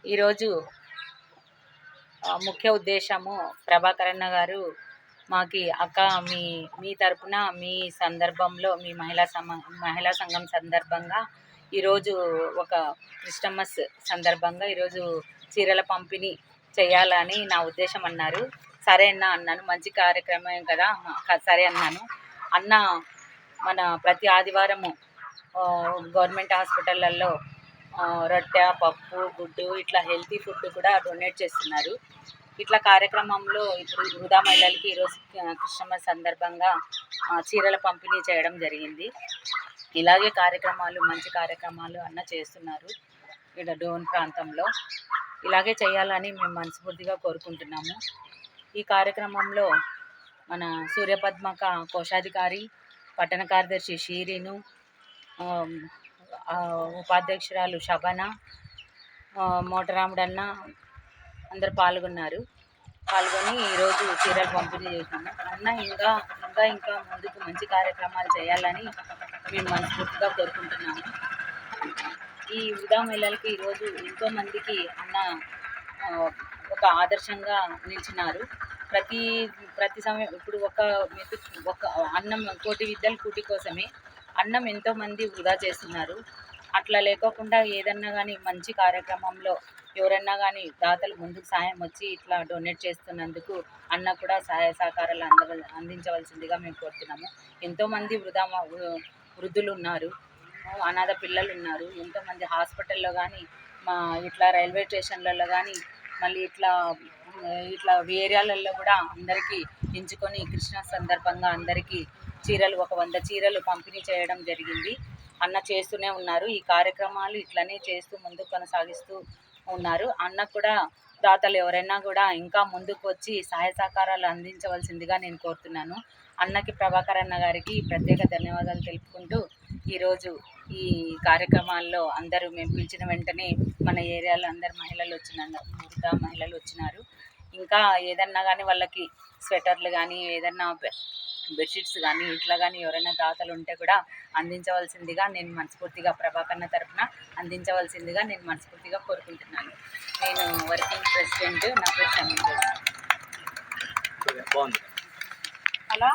ఈరోజు ముఖ్య ఉద్దేశము ప్రభాకర్ అన్న గారు మాకి అక్క మీ తరపున మీ సందర్భంలో మీ మహిళా సంఘం సందర్భంగా ఈరోజు ఒక క్రిస్టమస్ సందర్భంగా ఈరోజు చీరల పంపిణీ చేయాలని నా ఉద్దేశం అన్నారు. సరే అన్న అన్నాను. మంచి కార్యక్రమం కదా, సరే అన్నాను. అన్న మన ప్రతి ఆదివారము గవర్నమెంట్ హాస్పిటళ్ళల్లో రొట్టె, పప్పు, గుడ్డు ఇట్లా హెల్తీ ఫుడ్ కూడా డొనేట్ చేస్తున్నారు. ఇట్లా కార్యక్రమంలో ఇప్పుడు వృధా మహిళలకి ఈరోజు క్రిస్టమస్ సందర్భంగా చీరల పంపిణీ చేయడం జరిగింది. ఇలాగే మంచి కార్యక్రమాలు అన్న చేస్తున్నారు. ఇక్కడ డోన్ ప్రాంతంలో ఇలాగే చేయాలని మేము మనస్ఫూర్తిగా కోరుకుంటున్నాము. ఈ కార్యక్రమంలో మన సూర్యపద్మక కోశాధికారి, పట్టణ కార్యదర్శి షీరీను, ఉపాధ్యక్షురాలు శబన, మోటరాముడన్న అందరు పాల్గొని ఈరోజు చీరలు పంపిణీ చేసినాము. అన్న ఇంకా ముందుకు మంచి కార్యక్రమాలు చేయాలని మేము మనస్ఫూర్తిగా కోరుకుంటున్నాము. ఈ వృధా మహిళలకి ఈరోజు ఎంతోమందికి అన్న ఒక ఆదర్శంగా నిలిచినారు. ప్రతి సమయం ఇప్పుడు ఒక అన్నం కోటి విద్యలు కూటి కోసమే అన్నం ఎంతోమంది వృధా చేస్తున్నారు. అట్లా లేకోకుండా ఏదన్నా కానీ మంచి కార్యక్రమంలో ఎవరన్నా కానీ దాతలు ముందుకు సాయం వచ్చి ఇట్లా డొనేట్ చేస్తున్నందుకు అన్న కూడా సహాయ సహకారాలు అందించవలసిందిగా మేము కోరుతున్నాము. ఎంతోమంది వృద్ధులు ఉన్నారు, అనాథ పిల్లలు ఉన్నారు. ఎంతోమంది హాస్పిటల్లో కానీ ఇట్లా రైల్వే స్టేషన్లలో కానీ మళ్ళీ ఇట్లా ఏరియాలలో కూడా అందరికీ ఎంచుకొని క్రిస్మస్ సందర్భంగా అందరికీ చీరలు 100 చీరలు పంపిణీ చేయడం జరిగింది. అన్న చేస్తూనే ఉన్నారు. ఈ కార్యక్రమాలు ఇట్లనే చేస్తూ ముందుకు కొనసాగిస్తూ ఉన్నారు. అన్న కూడా దాతలు ఎవరైనా కూడా ఇంకా ముందుకు వచ్చి సహాయ సహకారాలు అందించవలసిందిగా నేను కోరుతున్నాను. అన్నకి, ప్రభాకర్ అన్న గారికి ప్రత్యేక ధన్యవాదాలు తెలుపుకుంటూ ఈరోజు ఈ కార్యక్రమాల్లో అందరూ మేము పిలిచిన వెంటనే మన ఏరియాలో అందరు మహిళలు వచ్చినారు. ఇంకా ఏదన్నా కానీ వాళ్ళకి స్వెటర్లు కానీ ఏదన్నా బెడ్షీట్స్ కానీ ఇట్లా కానీ ఎవరైనా దాతలు ఉంటే కూడా అందించవలసిందిగా నేను మనస్ఫూర్తిగా ప్రభాకర్న తరపున అందించవలసిందిగా నేను మనస్ఫూర్తిగా కోరుకుంటున్నాను. నేను వర్కింగ్ ప్రెసిడెంట్, నా పేరు షమీన్. అలా